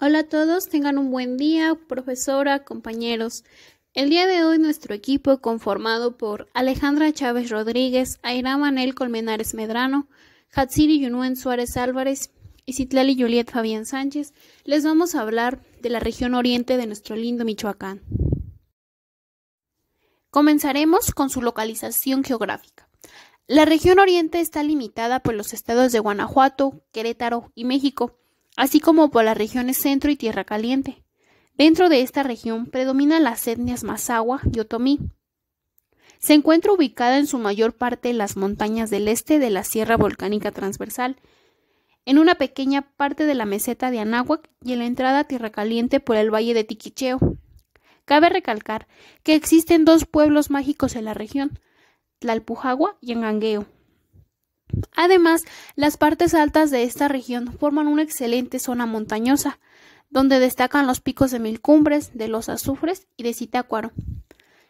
Hola a todos, tengan un buen día, profesora, compañeros. El día de hoy nuestro equipo, conformado por Alejandra Chávez Rodríguez, Aira Manel Colmenares Medrano, Hatsiri Yunuen Suárez Álvarez y Citlali Juliet Fabián Sánchez, les vamos a hablar de la región oriente de nuestro lindo Michoacán. Comenzaremos con su localización geográfica. La región oriente está limitada por los estados de Guanajuato, Querétaro y México, así como por las regiones Centro y Tierra Caliente. Dentro de esta región predominan las etnias Mazahua y Otomí. Se encuentra ubicada en su mayor parte en las montañas del este de la Sierra Volcánica Transversal, en una pequeña parte de la meseta de Anáhuac y en la entrada a Tierra Caliente por el valle de Tiquicheo. Cabe recalcar que existen dos pueblos mágicos en la región, Tlalpujahua y Angangueo. Además, las partes altas de esta región forman una excelente zona montañosa, donde destacan los picos de Mil Cumbres, de Los Azufres y de Zitácuaro.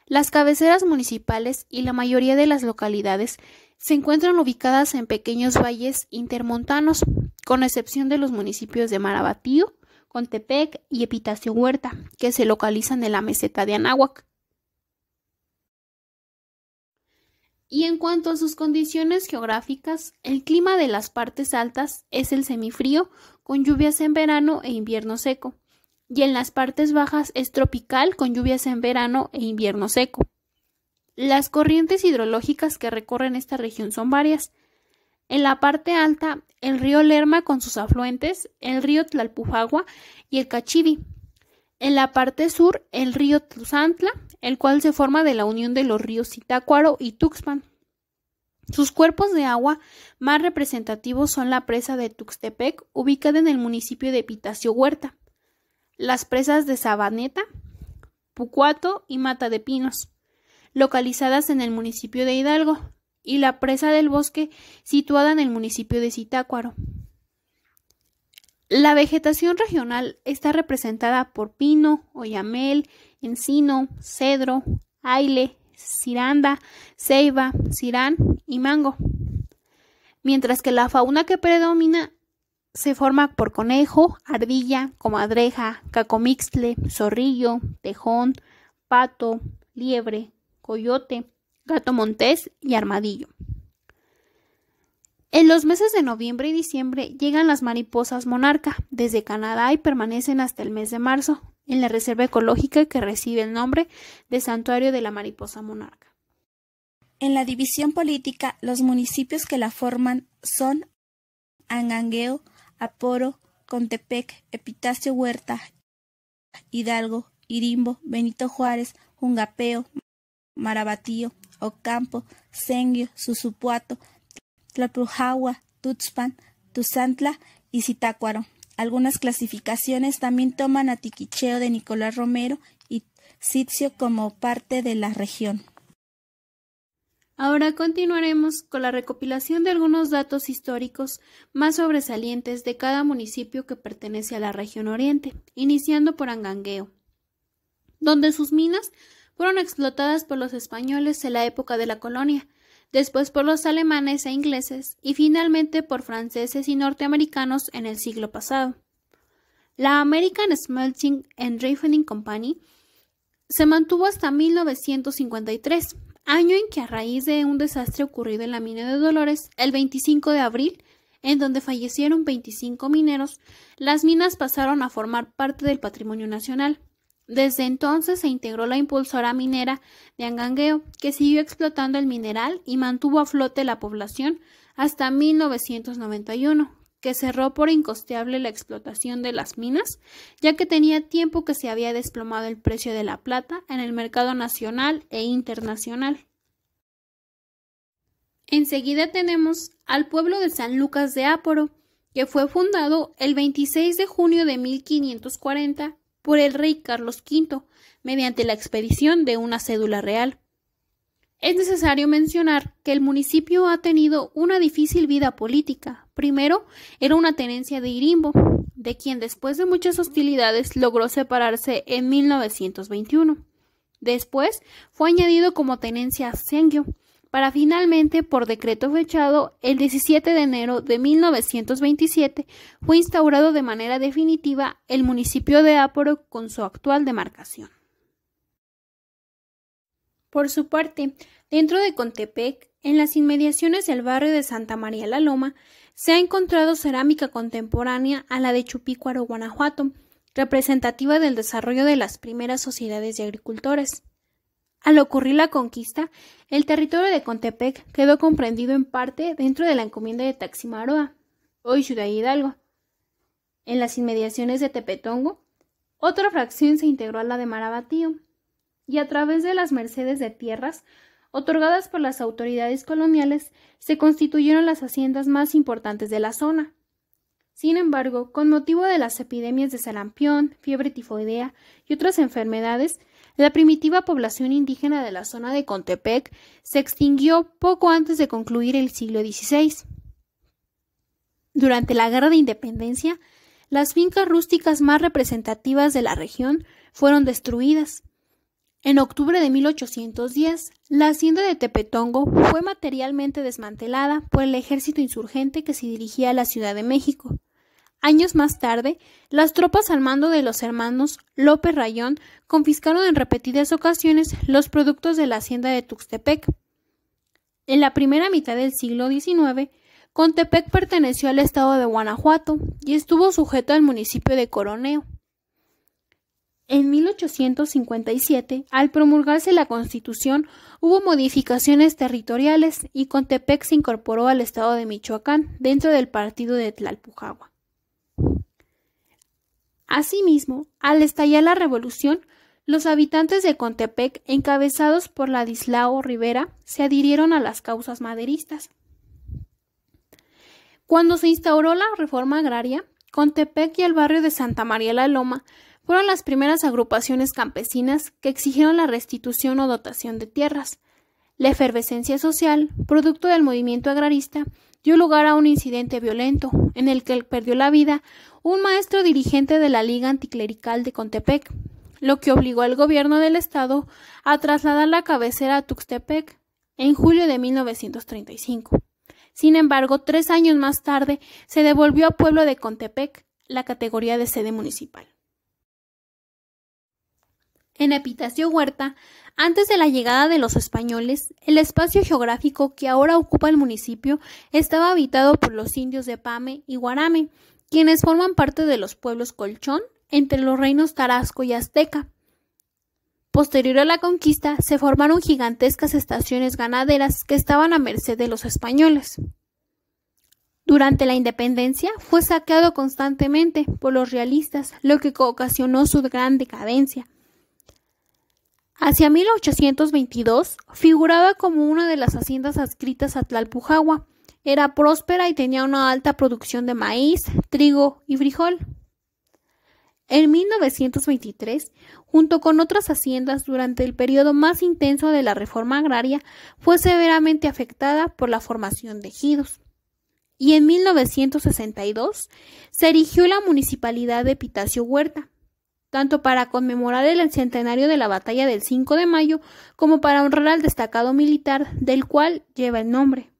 Las cabeceras municipales y la mayoría de las localidades se encuentran ubicadas en pequeños valles intermontanos, con excepción de los municipios de Marabatío, Contepec y Epitacio Huerta, que se localizan en la meseta de Anáhuac. Y en cuanto a sus condiciones geográficas, el clima de las partes altas es el semifrío, con lluvias en verano e invierno seco, y en las partes bajas es tropical, con lluvias en verano e invierno seco. Las corrientes hidrológicas que recorren esta región son varias. En la parte alta, el río Lerma con sus afluentes, el río Tlalpujahua y el Cachivi. En la parte sur, el río Tuzantla, el cual se forma de la unión de los ríos Zitácuaro y Tuxpan. Sus cuerpos de agua más representativos son la presa de Tuxtepec, ubicada en el municipio de Epitacio Huerta, las presas de Sabaneta, Pucuato y Mata de Pinos, localizadas en el municipio de Hidalgo, y la presa del Bosque, situada en el municipio de Zitácuaro. La vegetación regional está representada por pino, oyamel, encino, cedro, aile, ciranda, ceiba, cirán y mango, mientras que la fauna que predomina se forma por conejo, ardilla, comadreja, cacomixtle, zorrillo, tejón, pato, liebre, coyote, gato montés y armadillo. En los meses de noviembre y diciembre llegan las mariposas monarca desde Canadá y permanecen hasta el mes de marzo en la reserva ecológica que recibe el nombre de Santuario de la Mariposa Monarca. En la división política, los municipios que la forman son Angangueo, Aporo, Contepec, Epitacio Huerta, Hidalgo, Irimbo, Benito Juárez, Jungapeo, Marabatío, Ocampo, Senguio, Susupuato, Tlalpujahua, Tuxpan, Tuzantla y Zitácuaro. Algunas clasificaciones también toman a Tiquicheo de Nicolás Romero y Citio como parte de la región. Ahora continuaremos con la recopilación de algunos datos históricos más sobresalientes de cada municipio que pertenece a la región oriente, iniciando por Angangueo, donde sus minas fueron explotadas por los españoles en la época de la colonia, después por los alemanes e ingleses y finalmente por franceses y norteamericanos en el siglo pasado. La American Smelting and Refining Company se mantuvo hasta 1953, año en que a raíz de un desastre ocurrido en la mina de Dolores el 25 de abril, en donde fallecieron 25 mineros, las minas pasaron a formar parte del patrimonio nacional. Desde entonces se integró la impulsora minera de Angangueo, que siguió explotando el mineral y mantuvo a flote la población hasta 1991, que cerró por incosteable la explotación de las minas, ya que tenía tiempo que se había desplomado el precio de la plata en el mercado nacional e internacional. Enseguida tenemos al pueblo de San Lucas de Aporo, que fue fundado el 26 de junio de 1540 por el rey Carlos V, mediante la expedición de una cédula real. Es necesario mencionar que el municipio ha tenido una difícil vida política. Primero, era una tenencia de Irimbo, de quien después de muchas hostilidades logró separarse en 1921. Después, fue añadido como tenencia a Senguio, para finalmente, por decreto fechado el 17 de enero de 1927, fue instaurado de manera definitiva el municipio de Aporo con su actual demarcación. Por su parte, dentro de Contepec, en las inmediaciones del barrio de Santa María la Loma, se ha encontrado cerámica contemporánea a la de Chupícuaro, Guanajuato, representativa del desarrollo de las primeras sociedades de agricultores. Al ocurrir la conquista, el territorio de Contepec quedó comprendido en parte dentro de la encomienda de Taximaroa, hoy Ciudad Hidalgo. En las inmediaciones de Tepetongo, otra fracción se integró a la de Marabatío, y a través de las mercedes de tierras otorgadas por las autoridades coloniales se constituyeron las haciendas más importantes de la zona. Sin embargo, con motivo de las epidemias de sarampión, fiebre tifoidea y otras enfermedades, la primitiva población indígena de la zona de Contepec se extinguió poco antes de concluir el siglo XVI. Durante la Guerra de Independencia, las fincas rústicas más representativas de la región fueron destruidas. En octubre de 1810, la hacienda de Tepetongo fue materialmente desmantelada por el ejército insurgente que se dirigía a la Ciudad de México. Años más tarde, las tropas al mando de los hermanos López Rayón confiscaron en repetidas ocasiones los productos de la hacienda de Tuxtepec. En la primera mitad del siglo XIX, Contepec perteneció al estado de Guanajuato y estuvo sujeto al municipio de Coroneo. En 1857, al promulgarse la Constitución, hubo modificaciones territoriales y Contepec se incorporó al estado de Michoacán dentro del partido de Tlalpujahua. Asimismo, al estallar la revolución, los habitantes de Contepec, encabezados por Ladislao Rivera, se adhirieron a las causas maderistas. Cuando se instauró la reforma agraria, Contepec y el barrio de Santa María la Loma fueron las primeras agrupaciones campesinas que exigieron la restitución o dotación de tierras. La efervescencia social, producto del movimiento agrarista, dio lugar a un incidente violento, en el que perdió la vida un maestro dirigente de la Liga Anticlerical de Contepec, lo que obligó al gobierno del estado a trasladar la cabecera a Tuxtepec en julio de 1935. Sin embargo, 3 años más tarde se devolvió al pueblo de Contepec la categoría de sede municipal. En Epitacio Huerta, antes de la llegada de los españoles, el espacio geográfico que ahora ocupa el municipio estaba habitado por los indios de Pame y Guarame, quienes forman parte de los pueblos Colchón entre los reinos Tarasco y Azteca. Posterior a la conquista, se formaron gigantescas estaciones ganaderas que estaban a merced de los españoles. Durante la independencia fue saqueado constantemente por los realistas, lo que ocasionó su gran decadencia. Hacia 1822 figuraba como una de las haciendas adscritas a Tlalpujahua. Era próspera y tenía una alta producción de maíz, trigo y frijol. En 1923, junto con otras haciendas durante el periodo más intenso de la reforma agraria, fue severamente afectada por la formación de ejidos. Y en 1962 se erigió la municipalidad de Epitacio Huerta, tanto para conmemorar el centenario de la batalla del 5 de mayo como para honrar al destacado militar del cual lleva el nombre.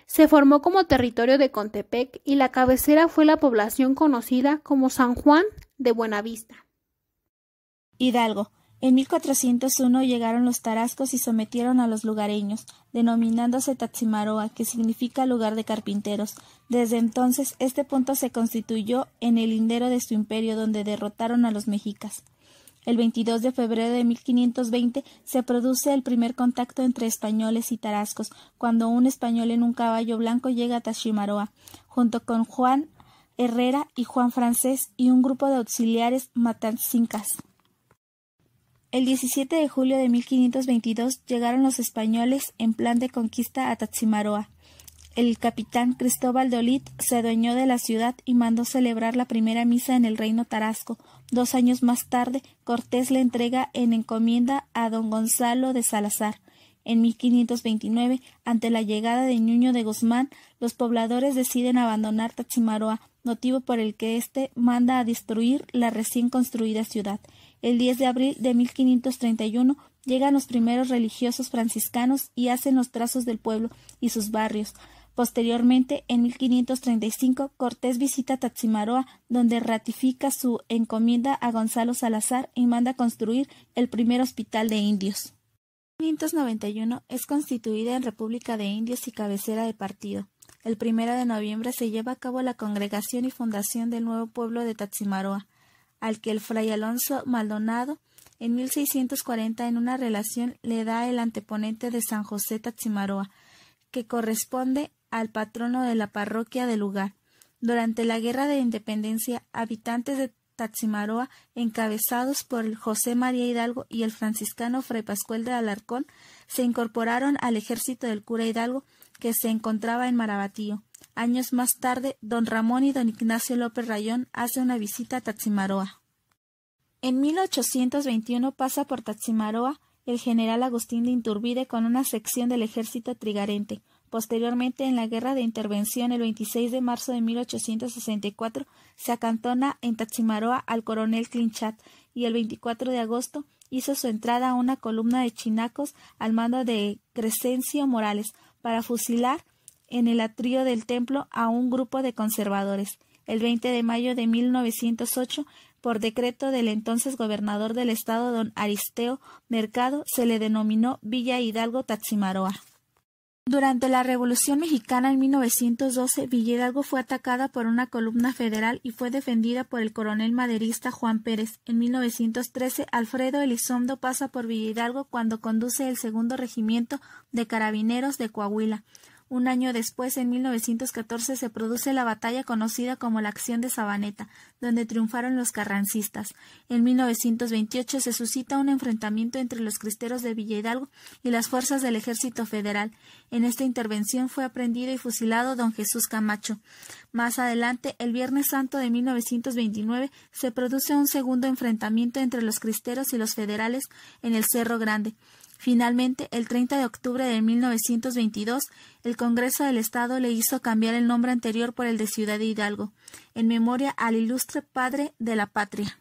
Se formó como territorio de Contepec y la cabecera fue la población conocida como San Juan de Buenavista. Hidalgo. En 1401 llegaron los tarascos y sometieron a los lugareños, denominándose Taximaroa, que significa lugar de carpinteros. Desde entonces, este punto se constituyó en el lindero de su imperio, donde derrotaron a los mexicas. El 22 de febrero de 1520 se produce el primer contacto entre españoles y tarascos, cuando un español en un caballo blanco llega a Taximaroa, junto con Juan Herrera y Juan Francés y un grupo de auxiliares matanzincas. El 17 de julio de 1522 llegaron los españoles en plan de conquista a Taximaroa. El capitán Cristóbal de Olid se adueñó de la ciudad y mandó celebrar la primera misa en el reino tarasco. 2 años más tarde, Cortés le entrega en encomienda a don Gonzalo de Salazar. En 1529, ante la llegada de Nuño de Guzmán, los pobladores deciden abandonar Taximaroa, motivo por el que éste manda a destruir la recién construida ciudad. El 10 de abril de 1531 Llegan los primeros religiosos franciscanos y hacen los trazos del pueblo y sus barrios. Posteriormente, en 1535, Cortés visita Taximaroa, donde ratifica su encomienda a Gonzalo Salazar y manda construir el primer hospital de indios. En 1591 es constituida en República de Indios y cabecera de partido. El 1 de noviembre se lleva a cabo la congregación y fundación del nuevo pueblo de Taximaroa, al que el fray Alonso Maldonado, en 1640, en una relación, le da el anteponente de San José Taximaroa, que corresponde al patrono de la parroquia del lugar. Durante la Guerra de Independencia, habitantes de Taximaroa, encabezados por el José María Hidalgo y el franciscano Fray Pascual de Alarcón, se incorporaron al ejército del cura Hidalgo, que se encontraba en Marabatío. Años más tarde, don Ramón y don Ignacio López Rayón hacen una visita a Taximaroa. En 1821 pasa por Taximaroa el general Agustín de Iturbide con una sección del ejército trigarante. Posteriormente, en la Guerra de Intervención, el 26 de marzo de 1864, se acantona en Taximaroa al coronel Clinchat y el 24 de agosto hizo su entrada a una columna de chinacos al mando de Crescencio Morales para fusilar en el atrio del templo a un grupo de conservadores. El 20 de mayo de 1908, por decreto del entonces gobernador del estado, don Aristeo Mercado, se le denominó Villa Hidalgo Taximaroa. Durante la Revolución Mexicana en 1912, Villa Hidalgo fue atacada por una columna federal y fue defendida por el coronel maderista Juan Pérez. En 1913, Alfredo Elizondo pasa por Villa Hidalgo cuando conduce el segundo regimiento de carabineros de Coahuila. Un año después, en 1914, se produce la batalla conocida como la Acción de Sabaneta, donde triunfaron los carrancistas. En 1928 se suscita un enfrentamiento entre los cristeros de Villa Hidalgo y las fuerzas del Ejército Federal. En esta intervención fue aprehendido y fusilado don Jesús Camacho. Más adelante, el Viernes Santo de 1929, se produce un segundo enfrentamiento entre los cristeros y los federales en el Cerro Grande. Finalmente, el 30 de octubre de 1922, el Congreso del Estado le hizo cambiar el nombre anterior por el de Ciudad de Hidalgo, en memoria al ilustre padre de la patria.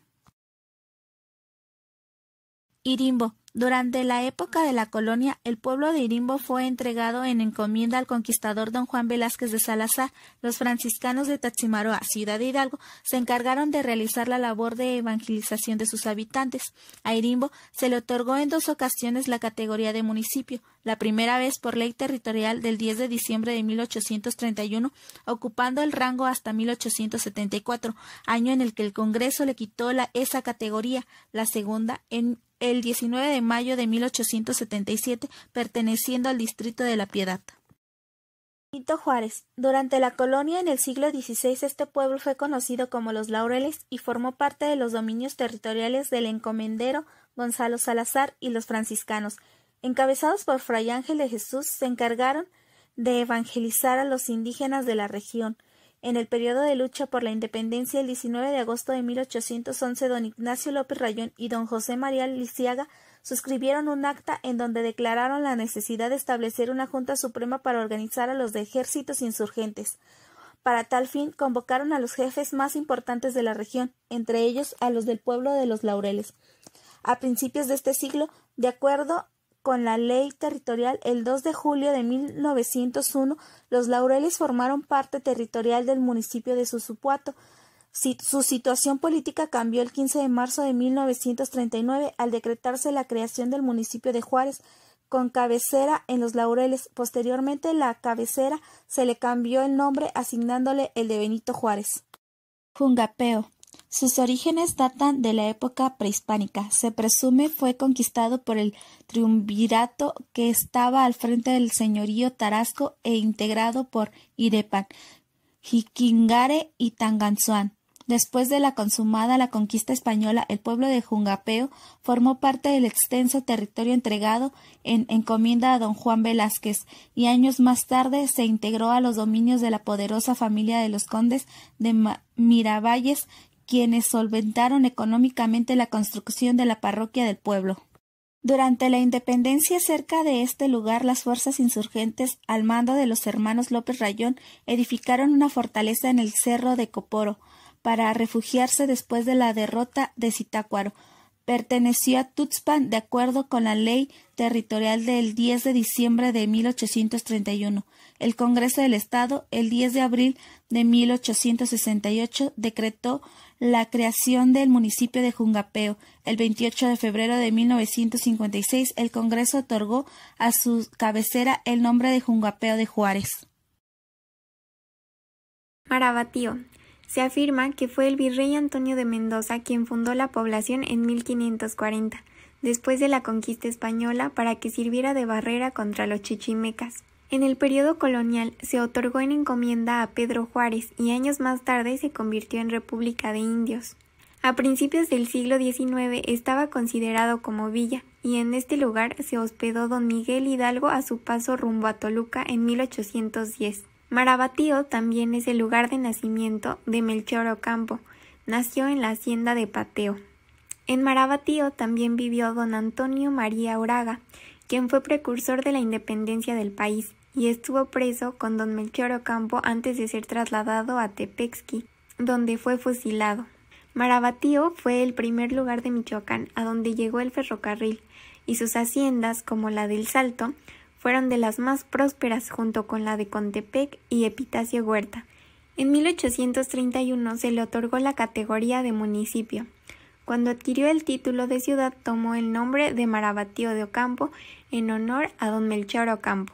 Irimbo. Durante la época de la colonia, el pueblo de Irimbo fue entregado en encomienda al conquistador don Juan Velázquez de Salazar. Los franciscanos de Taximaroa, Ciudad de Hidalgo, se encargaron de realizar la labor de evangelización de sus habitantes. A Irimbo se le otorgó en 2 ocasiones la categoría de municipio, la primera vez por ley territorial del 10 de diciembre de 1831, ocupando el rango hasta 1874, año en el que el Congreso le quitó esa categoría, la segunda en el 19 de mayo de 1877, perteneciendo al distrito de La Piedad. Benito Juárez. Durante la colonia en el siglo XVI, este pueblo fue conocido como Los Laureles y formó parte de los dominios territoriales del encomendero Gonzalo Salazar y los franciscanos. Encabezados por Fray Ángel de Jesús, se encargaron de evangelizar a los indígenas de la región. En el periodo de lucha por la independencia, el 19 de agosto de 1811, don Ignacio López Rayón y don José María Lisiaga suscribieron un acta en donde declararon la necesidad de establecer una Junta Suprema para organizar a los ejércitos insurgentes. Para tal fin, convocaron a los jefes más importantes de la región, entre ellos a los del pueblo de Los Laureles. A principios de este siglo, de acuerdo con la ley territorial, el 2 de julio de 1901, los Laureles formaron parte territorial del municipio de Susupuato. Su situación política cambió el 15 de marzo de 1939 al decretarse la creación del municipio de Juárez, con cabecera en Los Laureles. Posteriormente, la cabecera se le cambió el nombre, asignándole el de Benito Juárez. Jungapeo. Sus orígenes datan de la época prehispánica. Se presume fue conquistado por el triunvirato que estaba al frente del señorío Tarasco e integrado por Irepan, Jiquingare y Tanganzuán. Después de la consumada la conquista española, el pueblo de Jungapeo formó parte del extenso territorio entregado en encomienda a don Juan Velázquez, y años más tarde se integró a los dominios de la poderosa familia de los condes de Miravalles, quienes solventaron económicamente la construcción de la parroquia del pueblo. Durante la independencia, cerca de este lugar, las fuerzas insurgentes, al mando de los hermanos López Rayón, edificaron una fortaleza en el cerro de Coporo, para refugiarse después de la derrota de Zitácuaro. perteneció a Tuxpan de acuerdo con la Ley Territorial del 10 de diciembre de 1831. El Congreso del Estado, el 10 de abril de 1868, decretó la creación del municipio de Jungapeo. El 28 de febrero de 1956, el Congreso otorgó a su cabecera el nombre de Jungapeo de Juárez. Marabatío. Se afirma que fue el virrey Antonio de Mendoza quien fundó la población en 1540, después de la conquista española, para que sirviera de barrera contra los chichimecas. En el periodo colonial se otorgó en encomienda a Pedro Juárez y años más tarde se convirtió en República de Indios. A principios del siglo XIX estaba considerado como villa y en este lugar se hospedó don Miguel Hidalgo a su paso rumbo a Toluca en 1810. Marabatío también es el lugar de nacimiento de Melchor Ocampo. Nació en la hacienda de Pateo. En Marabatío también vivió don Antonio María Oraga, quien fue precursor de la independencia del país y estuvo preso con don Melchor Ocampo antes de ser trasladado a Tepexqui, donde fue fusilado. Marabatío fue el primer lugar de Michoacán a donde llegó el ferrocarril, y sus haciendas, como la del Salto, fueron de las más prósperas junto con la de Contepec y Epitacio Huerta. En 1831 se le otorgó la categoría de municipio. Cuando adquirió el título de ciudad tomó el nombre de Marabatío de Ocampo en honor a don Melchor Ocampo.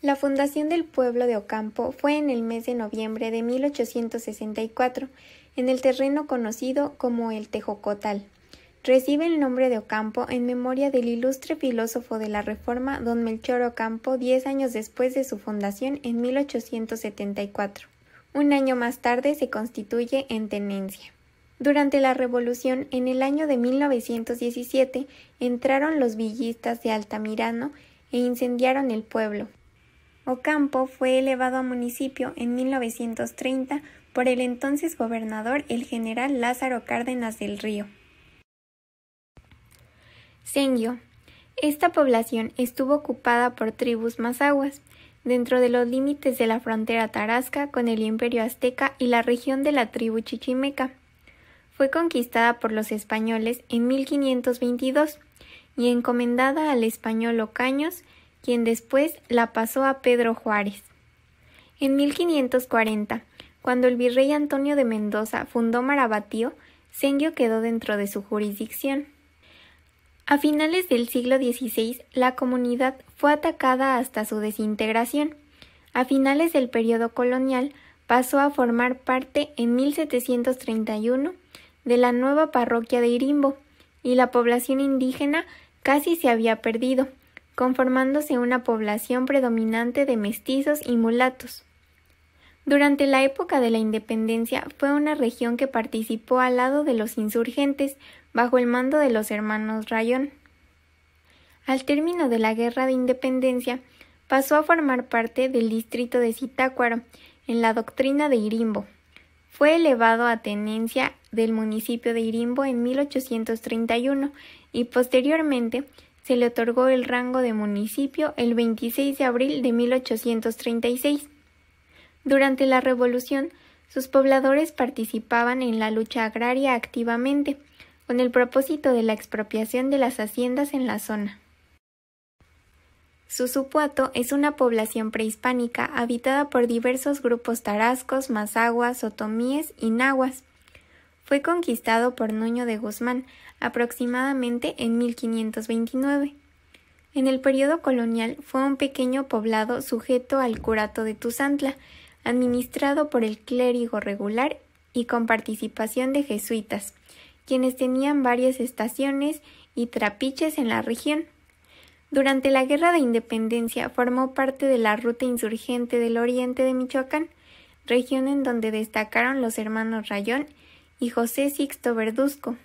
La fundación del pueblo de Ocampo fue en el mes de noviembre de 1864, en el terreno conocido como el Tejocotal. Recibe el nombre de Ocampo en memoria del ilustre filósofo de la Reforma don Melchor Ocampo 10 años después de su fundación en 1874. Un año más tarde se constituye en tenencia. Durante la Revolución, en el año de 1917, entraron los villistas de Altamirano e incendiaron el pueblo. Ocampo fue elevado a municipio en 1930 por el entonces gobernador el general Lázaro Cárdenas del Río. Senguio. Esta población estuvo ocupada por tribus mazahuas, dentro de los límites de la frontera tarasca con el Imperio Azteca y la región de la tribu chichimeca. Fue conquistada por los españoles en 1522 y encomendada al español Ocaños, quien después la pasó a Pedro Juárez. En 1540, cuando el virrey Antonio de Mendoza fundó Marabatío, Senguio quedó dentro de su jurisdicción. A finales del siglo XVI, la comunidad fue atacada hasta su desintegración. A finales del periodo colonial, pasó a formar parte en 1731 de la nueva parroquia de Irimbo, y la población indígena casi se había perdido, conformándose una población predominante de mestizos y mulatos. Durante la época de la independencia fue una región que participó al lado de los insurgentes bajo el mando de los hermanos Rayón. Al término de la Guerra de Independencia pasó a formar parte del distrito de Zitácuaro en la doctrina de Irimbo. Fue elevado a tenencia del municipio de Irimbo en 1831 y posteriormente se le otorgó el rango de municipio el 26 de abril de 1836. Durante la Revolución, sus pobladores participaban en la lucha agraria activamente, con el propósito de la expropiación de las haciendas en la zona. Susupuato es una población prehispánica habitada por diversos grupos tarascos, mazahuas, otomíes y nahuas. Fue conquistado por Nuño de Guzmán aproximadamente en 1529. En el periodo colonial fue un pequeño poblado sujeto al curato de Tuzantla, administrado por el clérigo regular y con participación de jesuitas, quienes tenían varias estaciones y trapiches en la región. Durante la Guerra de Independencia formó parte de la ruta insurgente del oriente de Michoacán, región en donde destacaron los hermanos Rayón y José Sixto Verduzco.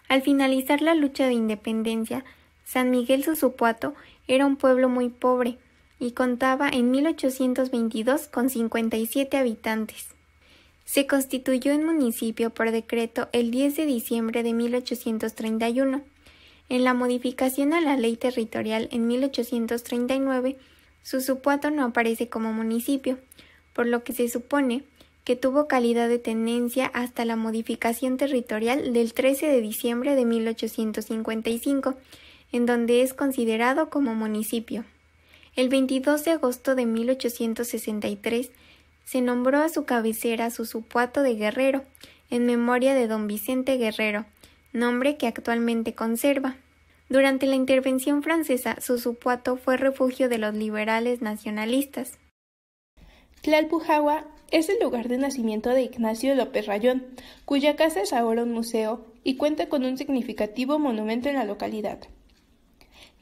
Al finalizar la lucha de independencia, San Miguel Susupuato era un pueblo muy pobre y contaba en 1822 con 57 habitantes. Se constituyó en municipio por decreto el 10 de diciembre de 1831. En la modificación a la ley territorial en 1839, Susupuato no aparece como municipio, por lo que se supone que tuvo calidad de tenencia hasta la modificación territorial del 13 de diciembre de 1855, en donde es considerado como municipio. El 22 de agosto de 1863 se nombró a su cabecera Susupuato de Guerrero, en memoria de don Vicente Guerrero, nombre que actualmente conserva. Durante la intervención francesa, Susupuato fue refugio de los liberales nacionalistas. Tlalpujahua es el lugar de nacimiento de Ignacio López Rayón, cuya casa es ahora un museo y cuenta con un significativo monumento en la localidad.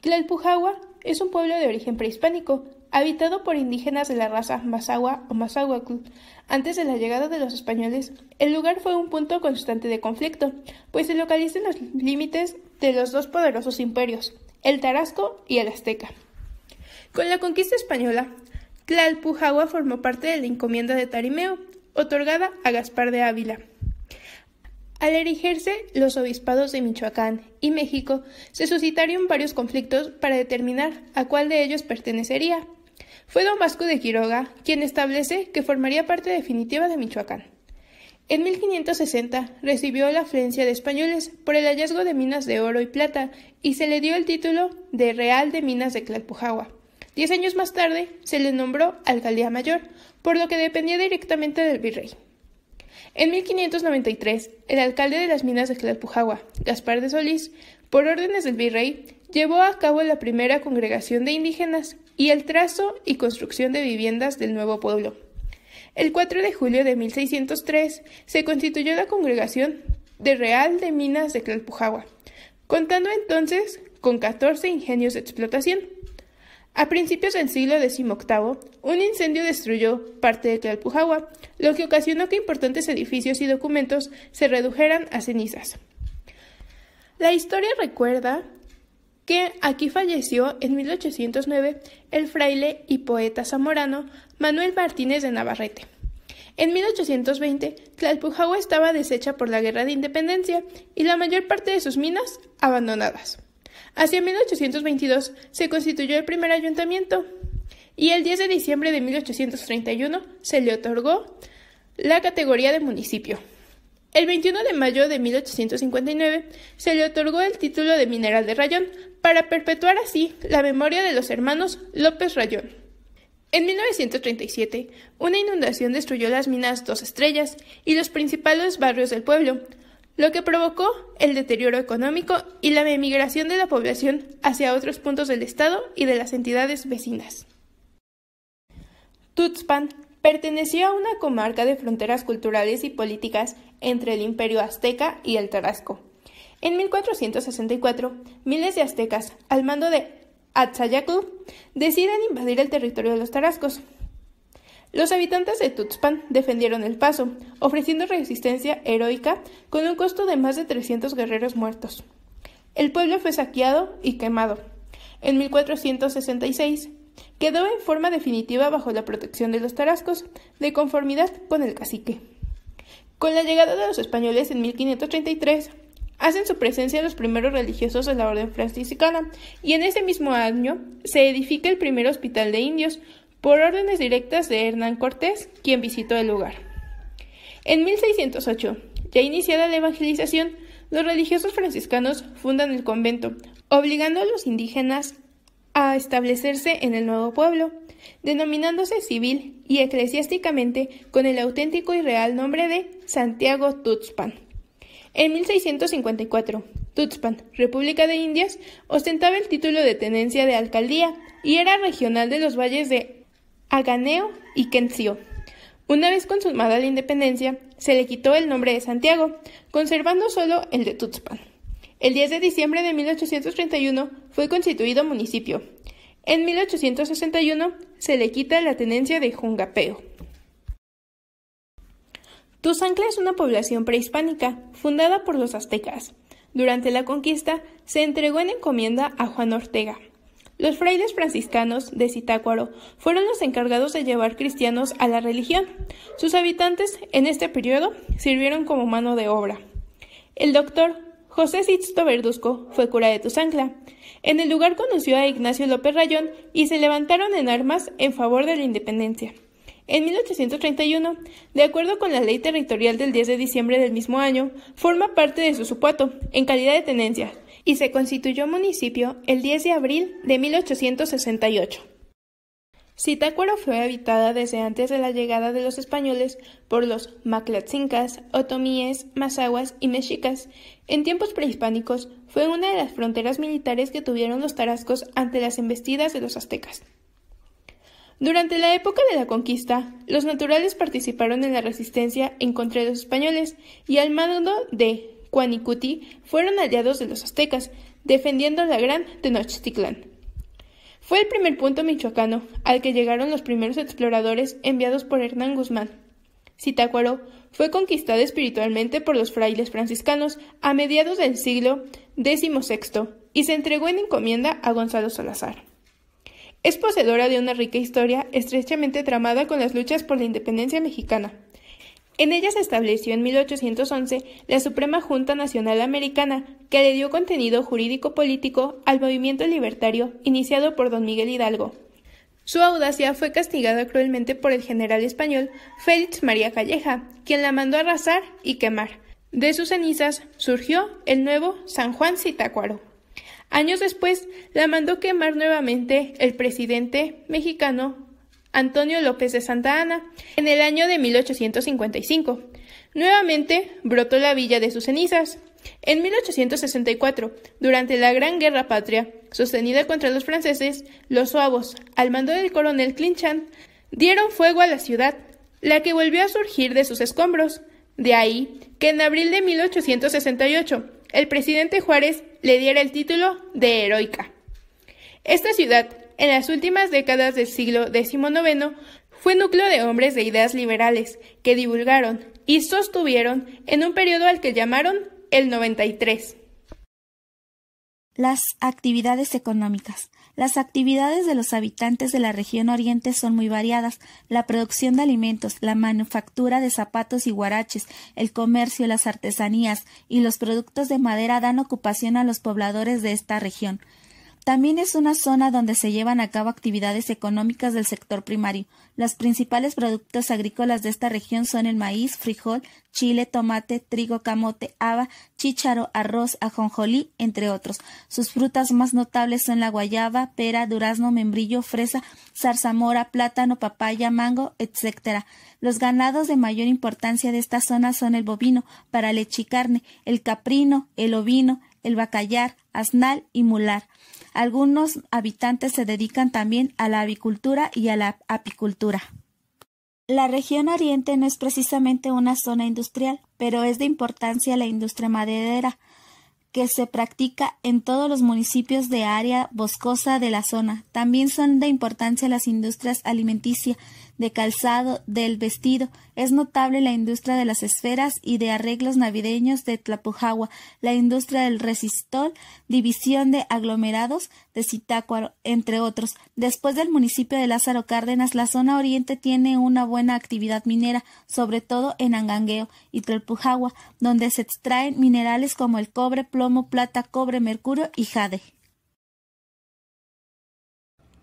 Tlalpujahua es un pueblo de origen prehispánico, habitado por indígenas de la raza Mazahua o Mazahuatl. Antes de la llegada de los españoles, el lugar fue un punto constante de conflicto, pues se localiza en los límites de los dos poderosos imperios, el Tarasco y el Azteca. Con la conquista española, Tlalpujahua formó parte de la encomienda de Tarimeo, otorgada a Gaspar de Ávila. Al erigirse los obispados de Michoacán y México, se suscitaron varios conflictos para determinar a cuál de ellos pertenecería. Fue don Vasco de Quiroga quien establece que formaría parte definitiva de Michoacán. En 1560 recibió la afluencia de españoles por el hallazgo de minas de oro y plata y se le dio el título de Real de Minas de Tlalpujahua. 10 años más tarde se le nombró Alcaldía Mayor, por lo que dependía directamente del virrey. En 1593, el alcalde de las minas de Tlalpujahua, Gaspar de Solís, por órdenes del virrey, llevó a cabo la primera congregación de indígenas y el trazo y construcción de viviendas del nuevo pueblo. El 4 de julio de 1603 se constituyó la congregación de Real de Minas de Tlalpujahua, contando entonces con 14 ingenios de explotación. A principios del siglo XVIII, un incendio destruyó parte de Tlalpujahua, lo que ocasionó que importantes edificios y documentos se redujeran a cenizas. La historia recuerda que aquí falleció en 1809 el fraile y poeta zamorano Manuel Martínez de Navarrete. En 1820, Tlalpujahua estaba deshecha por la Guerra de Independencia y la mayor parte de sus minas abandonadas. Hacia 1822 se constituyó el primer ayuntamiento y el 10 de diciembre de 1831 se le otorgó la categoría de municipio. El 21 de mayo de 1859 se le otorgó el título de Mineral de Rayón para perpetuar así la memoria de los hermanos López Rayón. En 1937, una inundación destruyó las minas Dos Estrellas y los principales barrios del pueblo, lo que provocó el deterioro económico y la emigración de la población hacia otros puntos del estado y de las entidades vecinas. Tuxpan perteneció a una comarca de fronteras culturales y políticas entre el Imperio Azteca y el Tarasco. En 1464, miles de aztecas, al mando de Atzayactl, deciden invadir el territorio de los tarascos. Los habitantes de Tuxpan defendieron el paso, ofreciendo resistencia heroica con un costo de más de 300 guerreros muertos. El pueblo fue saqueado y quemado. En 1466 quedó en forma definitiva bajo la protección de los tarascos, de conformidad con el cacique. Con la llegada de los españoles en 1533, hacen su presencia los primeros religiosos de la orden franciscana y en ese mismo año se edifica el primer hospital de indios, por órdenes directas de Hernán Cortés, quien visitó el lugar. En 1608, ya iniciada la evangelización, los religiosos franciscanos fundan el convento, obligando a los indígenas a establecerse en el nuevo pueblo, denominándose civil y eclesiásticamente con el auténtico y real nombre de Santiago Tuxpan. En 1654, Tuxpan, República de Indias, ostentaba el título de tenencia de alcaldía y era regional de los valles de Aganeo y Quencio. Una vez consumada la independencia, se le quitó el nombre de Santiago, conservando solo el de Tuxpan. El 10 de diciembre de 1831 fue constituido municipio. En 1861 se le quita la tenencia de Jungapeo. Tuzancla es una población prehispánica, fundada por los aztecas. Durante la conquista, se entregó en encomienda a Juan Ortega. Los frailes franciscanos de Zitácuaro fueron los encargados de llevar cristianos a la religión. Sus habitantes en este periodo sirvieron como mano de obra. El doctor José Sixto Verduzco fue cura de Tuzancla. En el lugar conoció a Ignacio López Rayón y se levantaron en armas en favor de la independencia. En 1831, de acuerdo con la ley territorial del 10 de diciembre del mismo año, forma parte de Susupuato, en calidad de tenencia, y se constituyó municipio el 10 de abril de 1868. Zitácuaro fue habitada desde antes de la llegada de los españoles por los maclatzincas, otomíes, mazahuas y mexicas. En tiempos prehispánicos fue una de las fronteras militares que tuvieron los tarascos ante las embestidas de los aztecas. Durante la época de la conquista, los naturales participaron en la resistencia en contra de los españoles y al mando de Cuanicuti fueron aliados de los aztecas, defendiendo la gran Tenochtitlán. Fue el primer punto michoacano al que llegaron los primeros exploradores enviados por Hernán Guzmán. Zitácuaro fue conquistada espiritualmente por los frailes franciscanos a mediados del siglo XVI y se entregó en encomienda a Gonzalo Salazar. Es poseedora de una rica historia estrechamente tramada con las luchas por la independencia mexicana. En ella se estableció en 1811 la Suprema Junta Nacional Americana, que le dio contenido jurídico-político al movimiento libertario iniciado por don Miguel Hidalgo. Su audacia fue castigada cruelmente por el general español Félix María Calleja, quien la mandó arrasar y quemar. De sus cenizas surgió el nuevo San Juan Zitácuaro. Años después la mandó quemar nuevamente el presidente mexicano Antonio López de Santa Anna en el año de 1855. Nuevamente brotó la villa de sus cenizas. En 1864, durante la Gran Guerra Patria, sostenida contra los franceses, los suavos, al mando del coronel Clinchán, dieron fuego a la ciudad, la que volvió a surgir de sus escombros. De ahí que en abril de 1868, el presidente Juárez le diera el título de heroica. Esta ciudad, en las últimas décadas del siglo XIX, fue núcleo de hombres de ideas liberales que divulgaron y sostuvieron en un periodo al que llamaron el 93. Las actividades económicas. Las actividades de los habitantes de la región oriente son muy variadas. La producción de alimentos, la manufactura de zapatos y huaraches, el comercio, las artesanías y los productos de madera dan ocupación a los pobladores de esta región. También es una zona donde se llevan a cabo actividades económicas del sector primario. Los principales productos agrícolas de esta región son el maíz, frijol, chile, tomate, trigo, camote, haba, chícharo, arroz, ajonjolí, entre otros. Sus frutas más notables son la guayaba, pera, durazno, membrillo, fresa, zarzamora, plátano, papaya, mango, etc. Los ganados de mayor importancia de esta zona son el bovino, para leche y carne, el caprino, el ovino, el bacallar, asnal y mular. Algunos habitantes se dedican también a la avicultura y a la apicultura. La región oriente no es precisamente una zona industrial, pero es de importancia la industria maderera, que se practica en todos los municipios de área boscosa de la zona. También son de importancia las industrias alimenticia, de calzado, del vestido. Es notable la industria de las esferas y de arreglos navideños de Tlapujahua, la industria del resistol, división de aglomerados de Zitácuaro, entre otros. Después del municipio de Lázaro Cárdenas, la zona oriente tiene una buena actividad minera, sobre todo en Angangueo y Tlapujahua, donde se extraen minerales como el cobre, plomo, plata, cobre, mercurio y jade.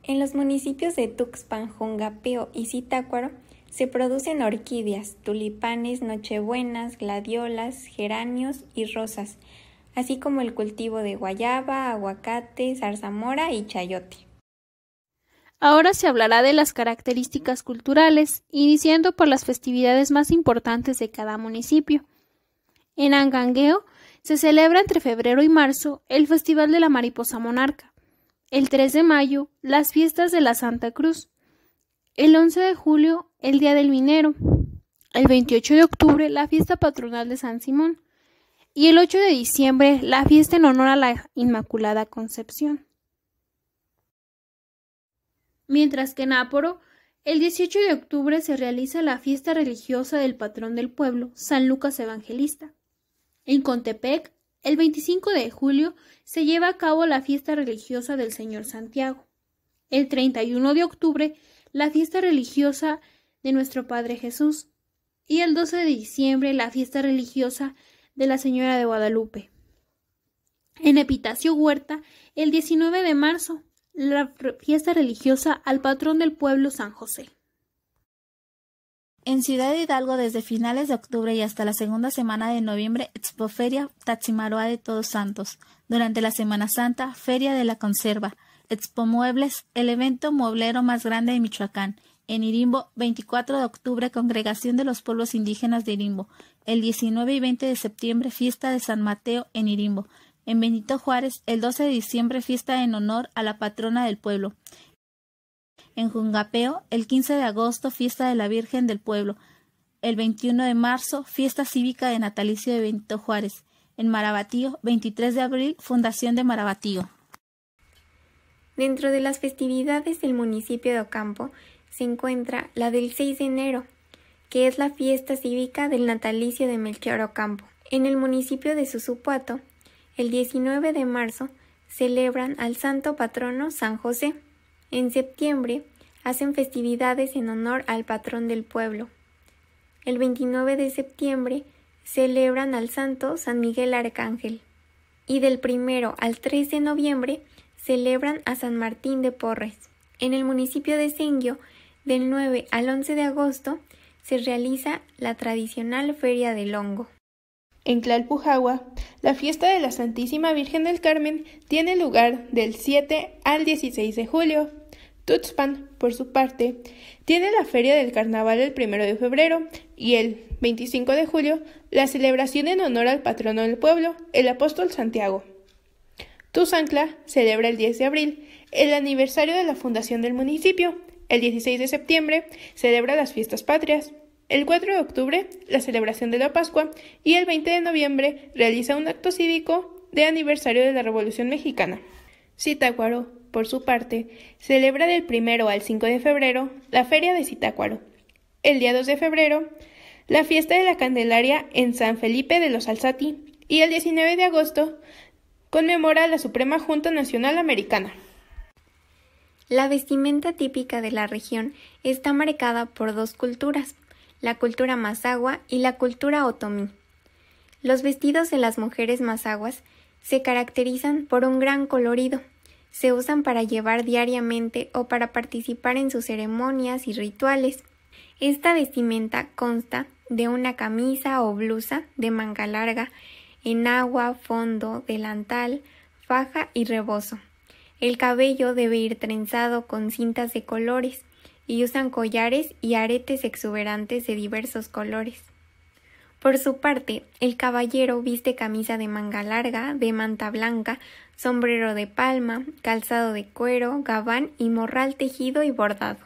En los municipios de Tuxpan, Jongapeo y Zitácuaro se producen orquídeas, tulipanes, nochebuenas, gladiolas, geranios y rosas, así como el cultivo de guayaba, aguacate, zarzamora y chayote. Ahora se hablará de las características culturales, iniciando por las festividades más importantes de cada municipio. En Angangueo se celebra entre febrero y marzo el Festival de la Mariposa Monarca. El 3 de mayo, las fiestas de la Santa Cruz. El 11 de julio, el Día del Minero. El 28 de octubre, la fiesta patronal de San Simón. Y el 8 de diciembre, la fiesta en honor a la Inmaculada Concepción. Mientras que en Aporo, el 18 de octubre se realiza la fiesta religiosa del patrón del pueblo, San Lucas Evangelista. En Contepec, el 25 de julio se lleva a cabo la fiesta religiosa del Señor Santiago. El 31 de octubre, la fiesta religiosa de Nuestro Padre Jesús. Y el 12 de diciembre, la fiesta religiosa de la Señora de Guadalupe. En Epitacio Huerta, el 19 de marzo, la fiesta religiosa al patrón del pueblo, San José. En Ciudad Hidalgo, desde finales de octubre y hasta la segunda semana de noviembre, Expoferia Taximaroa de Todos Santos. Durante la Semana Santa, Feria de la Conserva. Expomuebles, el evento mueblero más grande de Michoacán. En Irimbo, 24 de octubre, Congregación de los Pueblos Indígenas de Irimbo. El 19 y 20 de septiembre, Fiesta de San Mateo en Irimbo. En Benito Juárez, el 12 de diciembre, fiesta en honor a la patrona del pueblo. En Jungapeo, el 15 de agosto, fiesta de la Virgen del Pueblo. El 21 de marzo, fiesta cívica de natalicio de Benito Juárez. En Marabatío, 23 de abril, fundación de Marabatío. Dentro de las festividades del municipio de Ocampo se encuentra la del 6 de enero, que es la fiesta cívica del natalicio de Melchor Ocampo. En el municipio de Susupuato, el 19 de marzo, celebran al santo patrono San José. En septiembre hacen festividades en honor al patrón del pueblo. El 29 de septiembre celebran al santo San Miguel Arcángel. Y del 1 al 3 de noviembre celebran a San Martín de Porres. En el municipio de Senguio, del 9 al 11 de agosto, se realiza la tradicional Feria del Hongo. En Tlalpujahua, la fiesta de la Santísima Virgen del Carmen tiene lugar del 7 al 16 de julio. Tuxpan, por su parte, tiene la Feria del Carnaval el 1 de febrero y el 25 de julio la celebración en honor al patrono del pueblo, el apóstol Santiago. Tuzancla celebra el 10 de abril, el aniversario de la fundación del municipio. El 16 de septiembre celebra las fiestas patrias. El 4 de octubre, la celebración de la Pascua, y el 20 de noviembre realiza un acto cívico de aniversario de la Revolución Mexicana. Zitácuaro, por su parte, celebra del 1 al 5 de febrero la Feria de Zitácuaro. El día 2 de febrero, la fiesta de la Candelaria en San Felipe de los Alzati, y el 19 de agosto conmemora la Suprema Junta Nacional Americana. La vestimenta típica de la región está marcada por dos culturas, la cultura mazahua y la cultura otomí. Los vestidos de las mujeres mazahuas se caracterizan por un gran colorido. Se usan para llevar diariamente o para participar en sus ceremonias y rituales. Esta vestimenta consta de una camisa o blusa de manga larga, enagua, fondo, delantal, faja y rebozo. El cabello debe ir trenzado con cintas de colores y usan collares y aretes exuberantes de diversos colores. Por su parte, el caballero viste camisa de manga larga, de manta blanca, sombrero de palma, calzado de cuero, gabán y morral tejido y bordado.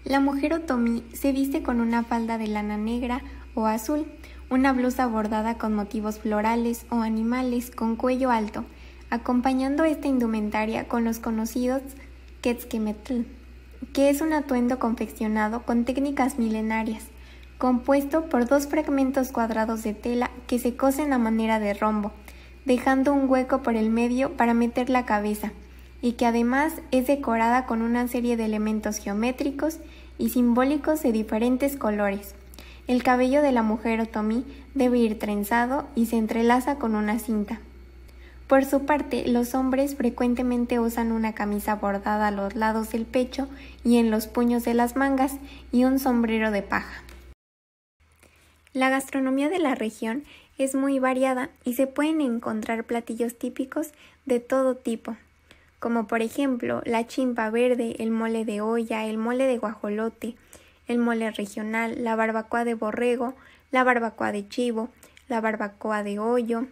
La mujer otomí se viste con una falda de lana negra o azul, una blusa bordada con motivos florales o animales con cuello alto, acompañando esta indumentaria con los conocidos quetzquemetl, que es un atuendo confeccionado con técnicas milenarias, compuesto por dos fragmentos cuadrados de tela que se cosen a manera de rombo, dejando un hueco por el medio para meter la cabeza, y que además es decorada con una serie de elementos geométricos y simbólicos de diferentes colores. El cabello de la mujer otomí debe ir trenzado y se entrelaza con una cinta. Por su parte, los hombres frecuentemente usan una camisa bordada a los lados del pecho y en los puños de las mangas y un sombrero de paja. La gastronomía de la región es muy variada y se pueden encontrar platillos típicos de todo tipo, como por ejemplo la chimpa verde, el mole de olla, el mole de guajolote, el mole regional, la barbacoa de borrego, la barbacoa de chivo, la barbacoa de ollo,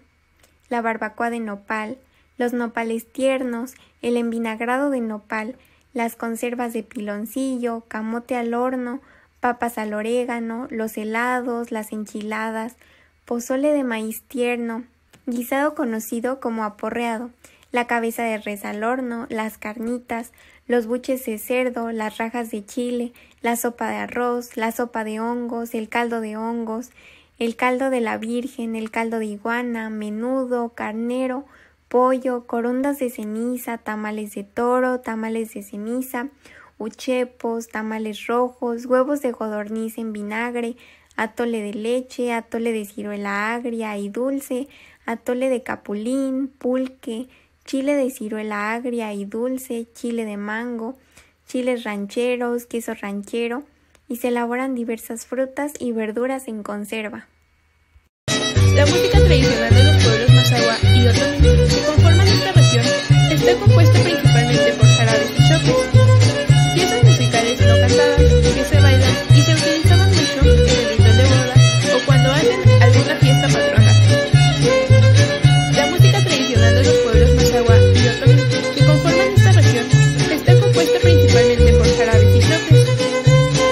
la barbacoa de nopal, los nopales tiernos, el envinagrado de nopal, las conservas de piloncillo, camote al horno, papas al orégano, los helados, las enchiladas, pozole de maíz tierno, guisado conocido como aporreado, la cabeza de res al horno, las carnitas, los buches de cerdo, las rajas de chile, la sopa de arroz, la sopa de hongos, el caldo de hongos, el caldo de la virgen, el caldo de iguana, menudo, carnero, pollo, corundas de ceniza, tamales de toro, tamales de ceniza, uchepos, tamales rojos, huevos de codorniz en vinagre, atole de leche, atole de ciruela agria y dulce, atole de capulín, pulque, chile de ciruela agria y dulce, chile de mango, chiles rancheros, queso ranchero, y se elaboran diversas frutas y verduras en conserva. La música tradicional de los pueblos Mazahua y otomí que conforman esta región está compuesta principalmente por jarabes y choques, piezas musicales no cantadas que se bailan y se utilizaban mucho en el ritual de boda o cuando hacen alguna fiesta patrona. La música tradicional de los pueblos Mazahua y otomí que conforman esta región está compuesta principalmente por jarabes y choques,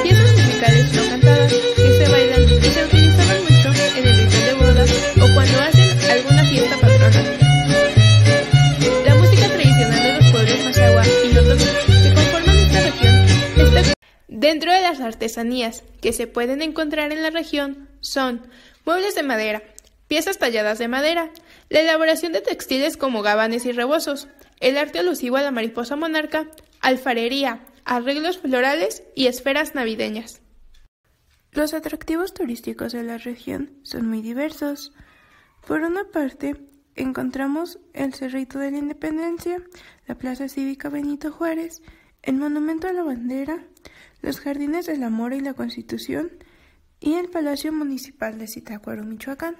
piezas musicales no cantadas que se bailan y se utilizaban mucho en el ritual de boda o cuando hacen alguna fiesta patrona. La música tradicional de los pueblos Mazahua y otomí que conforman esta región está dentro de las artesanías que se pueden encontrar en la región son muebles de madera, piezas talladas de madera, la elaboración de textiles como gabanes y rebozos, el arte alusivo a la mariposa monarca, alfarería, arreglos florales y esferas navideñas. Los atractivos turísticos de la región son muy diversos. Por una parte, encontramos el Cerrito de la Independencia, la Plaza Cívica Benito Juárez, el Monumento a la Bandera, los Jardines del Amor y la Constitución y el Palacio Municipal de Zitácuaro, Michoacán.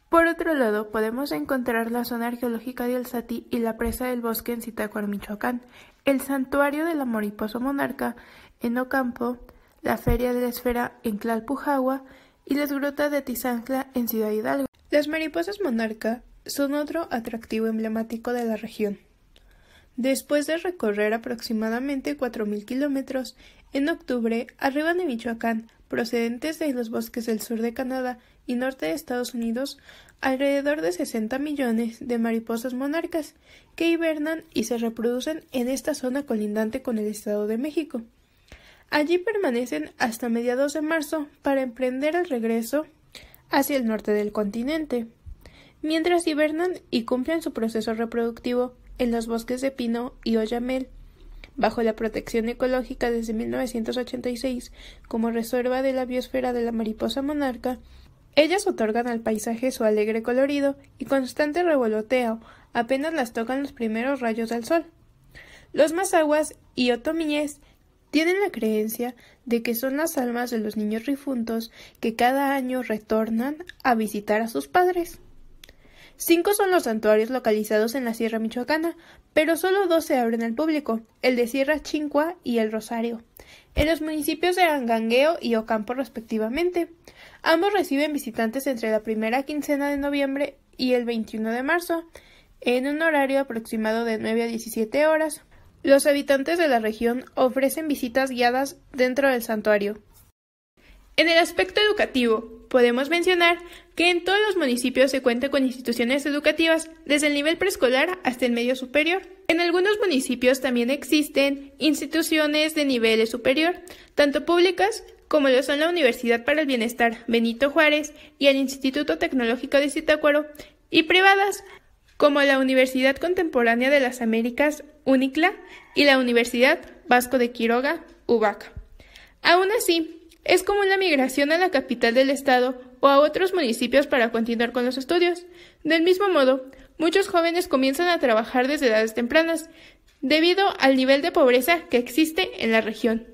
Por otro lado, podemos encontrar la zona arqueológica de Alzati y la presa del Bosque en Zitácuaro, Michoacán, el Santuario de la Mariposa Monarca en Ocampo, la Feria de la Esfera en Tlalpujahua y las grutas de Tizantla en Ciudad Hidalgo. Las mariposas monarca son otro atractivo emblemático de la región. Después de recorrer aproximadamente 4.000 kilómetros, en octubre arriban de Michoacán, procedentes de los bosques del sur de Canadá y norte de Estados Unidos, alrededor de 60 millones de mariposas monarcas que hibernan y se reproducen en esta zona colindante con el Estado de México. Allí permanecen hasta mediados de marzo para emprender el regreso hacia el norte del continente, mientras hibernan y cumplen su proceso reproductivo en los bosques de pino y oyamel, bajo la protección ecológica desde 1986 como reserva de la biosfera de la mariposa monarca. Ellas otorgan al paisaje su alegre colorido y constante revoloteo apenas las tocan los primeros rayos del sol. Los mazahuas y otomíes tienen la creencia de que son las almas de los niños difuntos que cada año retornan a visitar a sus padres. 5 son los santuarios localizados en la Sierra Michoacana, pero solo 2 se abren al público, el de Sierra Chincua y el Rosario, en los municipios de Angangueo y Ocampo respectivamente. Ambos reciben visitantes entre la primera quincena de noviembre y el 21 de marzo, en un horario aproximado de 9 a 17 horas. Los habitantes de la región ofrecen visitas guiadas dentro del santuario. En el aspecto educativo, podemos mencionar que en todos los municipios se cuenta con instituciones educativas, desde el nivel preescolar hasta el medio superior. En algunos municipios también existen instituciones de nivel superior, tanto públicas como lo son la Universidad para el Bienestar Benito Juárez y el Instituto Tecnológico de Zitácuaro, y privadas, como la Universidad Contemporánea de las Américas, UNICLA, y la Universidad Vasco de Quiroga, UVAC. Aún así, es común la migración a la capital del estado o a otros municipios para continuar con los estudios. Del mismo modo, muchos jóvenes comienzan a trabajar desde edades tempranas, debido al nivel de pobreza que existe en la región.